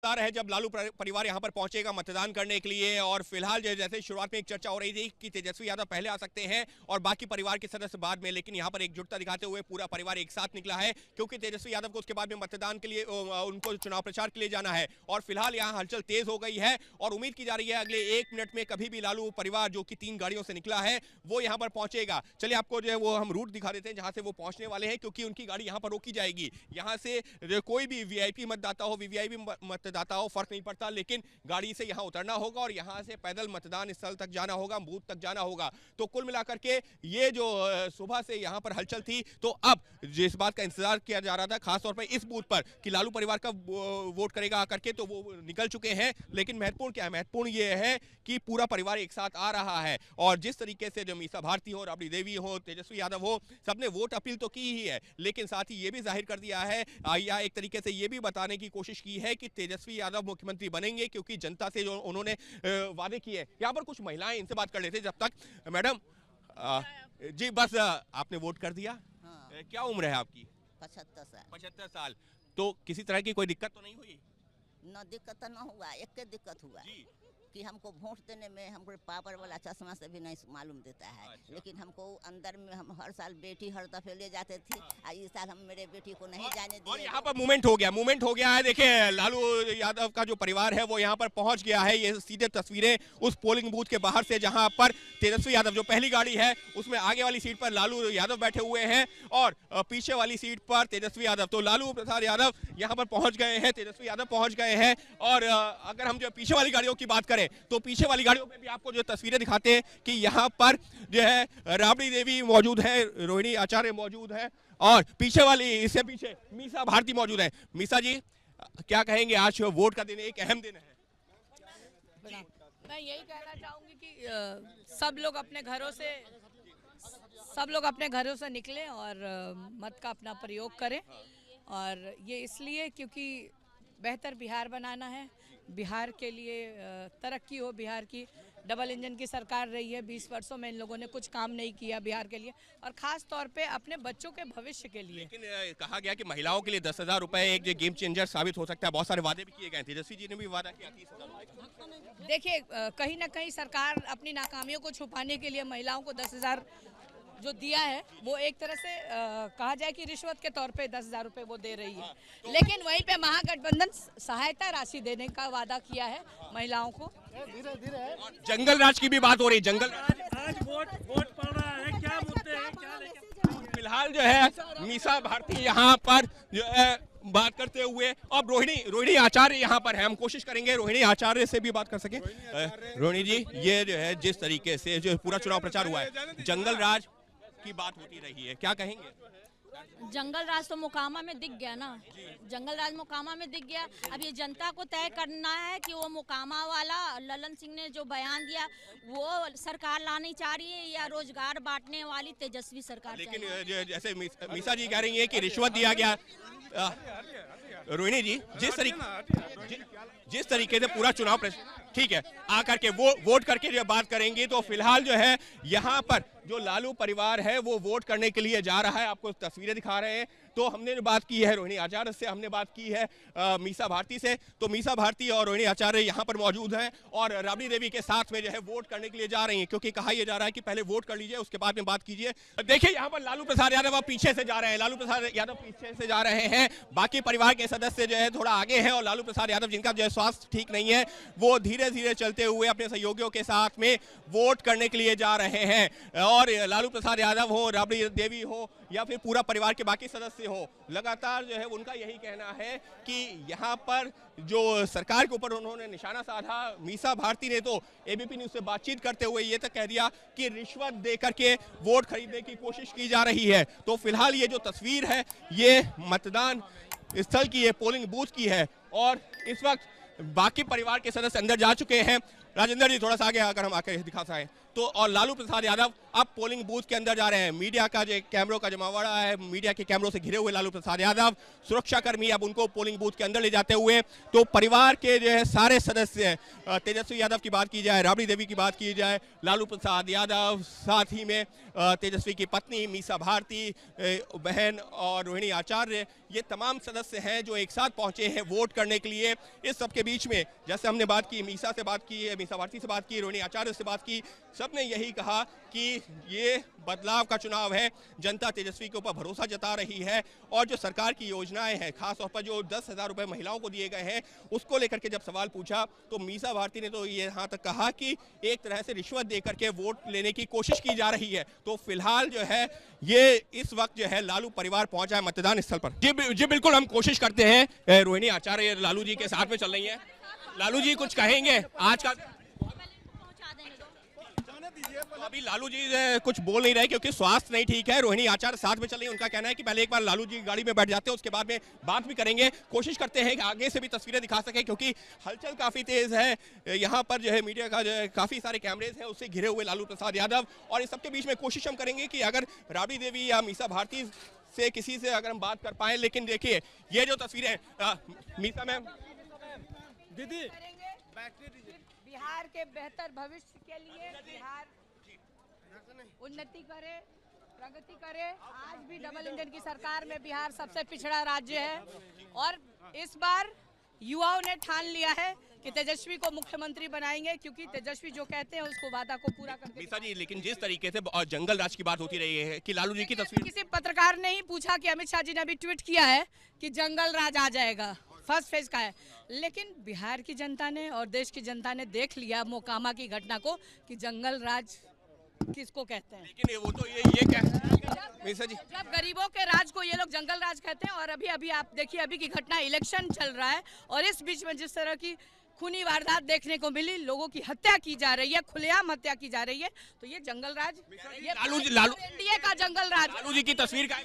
है जब लालू परिवार यहां पर पहुंचेगा मतदान करने के लिए। और फिलहाल जैसे शुरुआत में एक चर्चा हो रही थी कि तेजस्वी यादव पहले आ सकते हैं और बाकी परिवार के सदस्य बाद में, लेकिन यहां पर एकजुटता दिखाते हुए पूरा परिवार एक साथ निकला है, क्योंकि तेजस्वी यादव को उसके बाद में मतदान के लिए उनको चुनाव प्रचार के लिए जाना है। और फिलहाल यहाँ हलचल तेज हो गई है और उम्मीद की जा रही है अगले 1 मिनट में कभी भी लालू परिवार जो कि 3 गाड़ियों से निकला है वो यहाँ पर पहुंचेगा। चलिए आपको जो है वो हम रूट दिखा देते हैं जहां से वो पहुंचने वाले हैं, क्योंकि उनकी गाड़ी यहाँ पर रोकी जाएगी। यहाँ से कोई भी वीआईपी मतदाता हो, वीवीआईपी मतदाता हो, फर्क नहीं पड़ता, लेकिन गाड़ी से यहां उतरना होगा और यहां से पैदल मतदान स्थल तक जाना होगा, बूथ तक जाना होगा। तो कुल मिलाकर के ये जो सुबह से यहां पर हलचल थी, तो अब जिस बात का इंतजार किया जा रहा था खासतौर पर इस बूथ पर कि लालू परिवार का वोट करेगा आकर के, तो वो निकल चुके हैं। लेकिन महत्वपूर्ण क्या है? महत्वपूर्ण ये है कि पूरा परिवार एक साथ आ रहा है और जिस तरीके से जो मीसा भारती हो, राबड़ी देवी हो, तेजस्वी यादव हो, सबने वोट अपील तो की ही है, लेकिन साथ ही ये भी जाहिर कर दिया है या एक तरीके से ये भी बताने की कोशिश की है कि तेजस्वी यादव मुख्यमंत्री बनेंगे, क्योंकि जनता से जो उन्होंने वादे किए। यहाँ पर कुछ महिलाएं, इनसे बात कर लेते जब तक। मैडम जी, बस आपने वोट कर दिया? हाँ। क्या उम्र है आपकी? 75 साल। 75 साल। तो किसी तरह की कोई दिक्कत तो नहीं हुई? न दिक्कत न हुआ, एक के दिक्कत हुआ कि हमको वोट देने में हमको पावर वाला चश्मा से भी नहीं मालूम देता है। अच्छा। लेकिन हमको अंदर में हम हर साल बेटी हर दफे ले जाते थे, इस साल हम मेरे बेटी को नहीं जाने दिए। और यहाँ पर मूवमेंट हो गया है। देखिए लालू यादव का जो परिवार है वो यहाँ पर पहुंच गया है। ये सीधे तस्वीरें उस पोलिंग बूथ के बाहर से, जहाँ पर तेजस्वी यादव जो पहली गाड़ी है उसमें आगे वाली सीट पर लालू यादव बैठे हुए हैं और पीछे वाली सीट पर तेजस्वी यादव। तो लालू प्रसाद यादव यहाँ पर पहुंच गए हैं, तेजस्वी यादव पहुंच गए हैं। और अगर हम जो पीछे वाली गाड़ियों की बात करें तो पीछे वाली गाड़ियों में भी आपको जो तस्वीरें दिखाते हैं कि यहाँ पर जो है राबड़ी देवी मौजूद है, रोहिणी आचार्य मौजूद है और पीछे वाली, इससे पीछे मीसा भारती मौजूद है। मीसा जी, क्या कहेंगे? आज वोट का दिन, एक अहम दिन है। मैं यही कहना चाहूंगी कि सब लोग अपने घरों से निकलें और मत का अपना प्रयोग करें। और ये इसलिए क्योंकि बेहतर बिहार बनाना है, बिहार के लिए तरक्की हो। बिहार की डबल इंजन की सरकार रही है, 20 वर्षों में इन लोगों ने कुछ काम नहीं किया बिहार के लिए और खास तौर पे अपने बच्चों के भविष्य के लिए। लेकिन कहा गया कि महिलाओं के लिए 10,000 रुपए एक गेम चेंजर साबित हो सकता है। बहुत सारे वादे भी किए गए। तेजस्वी जी ने भी वादा किया 30,000। देखिए, कहीं ना कहीं सरकार अपनी नाकामियों को छुपाने के लिए महिलाओं को 10,000 जो दिया है वो एक तरह से कहा जाए कि रिश्वत के तौर पे 10,000 रुपए वो दे रही है। लेकिन वहीं पे महागठबंधन सहायता राशि देने का वादा किया है महिलाओं को। धीरे जंगल राज की भी बात हो रही। जंगल आज वोट पड़ रहा है, क्या मुद्दे हैं, क्या लेकर? फिलहाल जो है मीसा भारती यहाँ पर जो है बात करते हुए, अब रोहिणी आचार्य यहाँ पर है। हम कोशिश करेंगे रोहिणी आचार्य से भी बात कर सके। रोहिणी जी, ये जो है जिस तरीके से जो पूरा चुनाव प्रचार हुआ है, जंगल राज की बात होती रही है, क्या कहेंगे? जंगल राज तो मोकामा में दिख गया ना, जंगल राज मोकामा में दिख गया। अब ये जनता को तय करना है कि वो मोकामा वाला ललन सिंह ने जो बयान दिया वो सरकार लानी चाह रही है या रोजगार बांटने वाली तेजस्वी सरकार। लेकिन जैसे मीसा जी कह रही है कि रिश्वत दिया गया। रोहिणी जी, जिस तरीके से पूरा चुनाव, ठीक है, आकर के वो वोट करके जो बात करेंगे, तो फिलहाल जो है यहाँ पर जो लालू परिवार है वो वोट करने के लिए जा रहा है। आपको तस्वीरें दिखा रहे हैं। तो हमने जो बात की है रोहिणी आचार्य से, हमने बात की है मीसा भारती से। तो मीसा भारती और रोहिणी आचार्य यहाँ पर मौजूद हैं और राबड़ी देवी के साथ में जो है वोट करने के लिए जा रही हैं, क्योंकि कहा यह जा रहा है कि पहले वोट कर लीजिए उसके बाद में बात कीजिए। देखिए यहाँ पर लालू प्रसाद यादव अब पीछे से जा रहे हैं, लालू प्रसाद यादव पीछे से जा रहे हैं। बाकी परिवार के सदस्य जो है थोड़ा आगे हैं और लालू प्रसाद यादव, जिनका जो है स्वास्थ्य ठीक नहीं है, वो धीरे धीरे चलते हुए अपने सहयोगियों के साथ में वोट करने के लिए जा रहे हैं। और लालू प्रसाद यादव हो, राबड़ी देवी हो या फिर पूरा परिवार के बाकी सदस्य हो, लगातार जो है उनका यही कहना है कि यहाँ पर जो सरकार के ऊपर उन्होंने निशाना साधा। मीसा भारती ने तो एबीपी न्यूज से बातचीत करते हुए ये तक कह दिया कि रिश्वत दे करके वोट खरीदने की कोशिश की जा रही है। तो फिलहाल ये जो तस्वीर है ये मतदान स्थल की, ये पोलिंग बूथ की है और इस वक्त बाकी परिवार के सदस्य अंदर जा चुके हैं। राजेंद्र जी थोड़ा सा आगे आकर हम आकर दिखा सकें तो, और लालू प्रसाद यादव अब पोलिंग बूथ के अंदर जा रहे हैं। मीडिया का जो कैमरों का जमावड़ा है, मीडिया के कैमरों से घिरे हुए लालू प्रसाद यादव, सुरक्षाकर्मी अब उनको पोलिंग बूथ के अंदर ले जाते हुए। तो परिवार के जो है सारे सदस्य, तेजस्वी यादव की बात की जाए, राबड़ी देवी की बात की जाए, लालू प्रसाद यादव, साथ ही में तेजस्वी की पत्नी मीसा भारती, बहन और रोहिणी आचार्य, ये तमाम सदस्य हैं जो एक साथ पहुंचे हैं वोट करने के लिए। इस सब के बीच में जैसे हमने बात की, मीसा से बात की, मीसा भारती से बात की, रोहिणी आचार्य से बात की, सबने यही कहा कि ये बदलाव का चुनाव है, जनता तेजस्वी के ऊपर भरोसा जता रही है और जो सरकार की योजनाएं हैं, खासतौर पर जो 10,000 रुपए महिलाओं को दिए गए हैं, उसको लेकर के जब सवाल पूछा तो मीसा भारती ने तो ये यहाँ तक कहा कि एक तरह से रिश्वत देकर के वोट लेने की कोशिश की जा रही है। तो फिलहाल जो है ये इस वक्त जो है लालू परिवार पहुंचा है मतदान स्थल पर। जी बिल्कुल, हम कोशिश करते हैं। रोहिणी आचार्य लालू जी के साथ में चल रही है। लालू जी कुछ कहेंगे आज का? तो अभी लालू जी कुछ बोल नहीं रहे क्योंकि स्वास्थ्य नहीं ठीक है। रोहिणी आचार्य साथ में चल रही है, उनका कहना है कि पहले एक बार लालू जी गाड़ी में बैठ जाते हैं, उसके बाद में बात भी करेंगे। कोशिश करते हैं कि आगे से भी तस्वीरें दिखा सकें क्योंकि हलचल काफी तेज है। यहाँ पर जो है मीडिया का जो है काफी सारे कैमरेज हैं, उससे घिरे हुए लालू प्रसाद यादव, और इस सबके बीच में कोशिश हम करेंगे कि अगर राबड़ी देवी या मीसा भारती से किसी से अगर हम बात कर पाए। लेकिन देखिए ये जो तस्वीरें, मीसा मैम, दीदी बिहार के बेहतर भविष्य के लिए बिहार उन्नति करे, प्रगति करे। आज भी डबल इंजन की सरकार में बिहार सबसे पिछड़ा राज्य है और इस बार युवाओं ने ठान लिया है कि तेजस्वी को मुख्यमंत्री बनाएंगे क्योंकि तेजस्वी जो कहते हैं उसको वादा को पूरा करके। मीसा जी, लेकिन जिस तरीके से जंगल राज की बात होती रही है कि लालू जी की तस्वीर, किसी पत्रकार ने ही पूछा कि अमित शाह जी ने अभी ट्वीट किया है कि जंगल राज आ जाएगा, फर्स्ट फेज का है, लेकिन बिहार की जनता ने और देश की जनता ने देख लिया मोकामा की घटना को कि जंगल राज किसको कहते हैं। लेकिन वो तो ये मीसा जी, जब गरीबों के राज को ये लोग जंगल राज कहते हैं, और अभी आप देखिए अभी की घटना, इलेक्शन चल रहा है और इस बीच में जिस तरह की खूनी वारदात देखने को मिली, लोगों की हत्या की जा रही है, खुलेआम हत्या की जा रही है, तो ये जंगल राज, ये लालू एनडीए का जंगल राज। लालू जी की तस्वीर का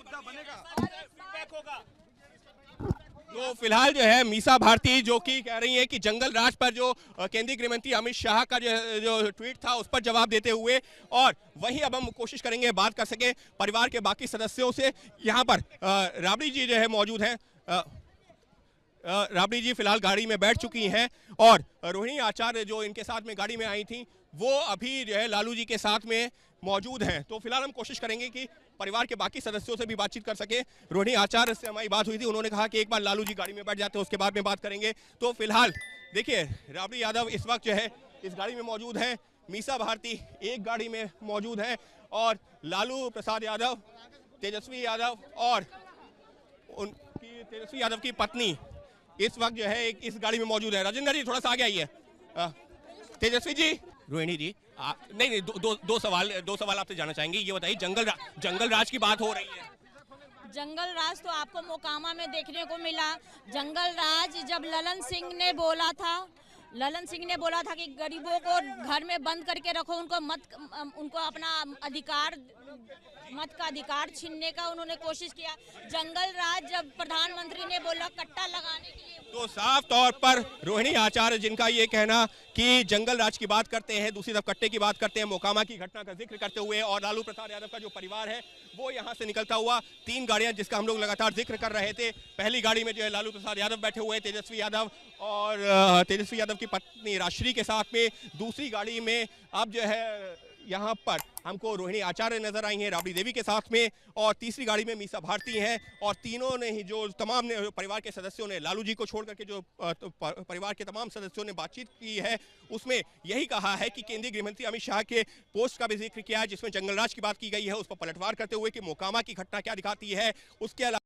तो फिलहाल जो है मीसा भारती जो कि कह रही है कि जंगल राज पर जो केंद्रीय गृह मंत्री अमित शाह का जो ट्वीट था उस पर जवाब देते हुए, और वहीं अब हम कोशिश करेंगे बात कर सके परिवार के बाकी सदस्यों से। यहाँ पर राबड़ी जी जो है मौजूद हैं। राबड़ी जी फिलहाल गाड़ी में बैठ चुकी हैं और रोहिणी आचार्य जो इनके साथ में गाड़ी में आई थी वो अभी जो है लालू जी के साथ में मौजूद हैं। तो फिलहाल हम कोशिश करेंगे कि परिवार के बाकी सदस्यों से भी बातचीत कर सके। रोहिणी आचार्य से हमारी बात हुई थी, उन्होंने कहा कि एक बार लालू जी गाड़ी में बैठ जाते हैं, उसके बाद में बात करेंगे। तो फिलहाल देखिए राबड़ी यादव इस वक्त जो है इस गाड़ी में मौजूद है, मीसा भारती एक गाड़ी में मौजूद है और लालू प्रसाद यादव, तेजस्वी यादव और उनकी तेजस्वी यादव की पत्नी इस वक्त जो है इस गाड़ी में मौजूद है। राजेंद्र जी थोड़ा सा आगे आइए। तेजस्वी जी, रोहिणी जी, नहीं दो सवाल आपसे जानना चाहेंगे। ये बताइए जंगल राज की बात हो रही है, जंगल राज तो आपको मोकामा में देखने को मिला। जंगल राज जब ललन सिंह ने बोला था कि गरीबों को घर में बंद करके रखो, उनको अपना मत का अधिकार छीनने का उन्होंने कोशिश किया। जंगल राज जब प्रधानमंत्री ने बोला कट्टा लगाने के लिए, तो साफ तौर पर रोहिणी आचार्य जिनका ये कहना कि जंगल राज की बात करते हैं, दूसरी तरफ कट्टे की बात करते हैं, मोकामा की घटना का जिक्र करते हुए, और लालू प्रसाद यादव का जो परिवार है वो यहाँ से निकलता हुआ 3 गाड़ियां जिसका हम लोग लगातार जिक्र कर रहे थे। पहली गाड़ी में जो है लालू प्रसाद यादव बैठे हुए, तेजस्वी यादव और तेजस्वी यादव की पत्नी राजश्री के साथ में। दूसरी गाड़ी में अब जो है यहाँ पर हमको रोहिणी आचार्य नजर आई हैं राबड़ी देवी के साथ में, और तीसरी गाड़ी में मीसा भारती हैं। और तीनों ने ही जो तमाम परिवार के सदस्यों ने लालू जी को छोड़ करके जो परिवार के तमाम सदस्यों ने बातचीत की है उसमें यही कहा है कि केंद्रीय गृह मंत्री अमित शाह के पोस्ट का भी जिक्र किया है जिसमें जंगल राज की बात की गई है, उस पर पलटवार करते हुए कि मोकामा की घटना क्या दिखाती है। उसके अलावा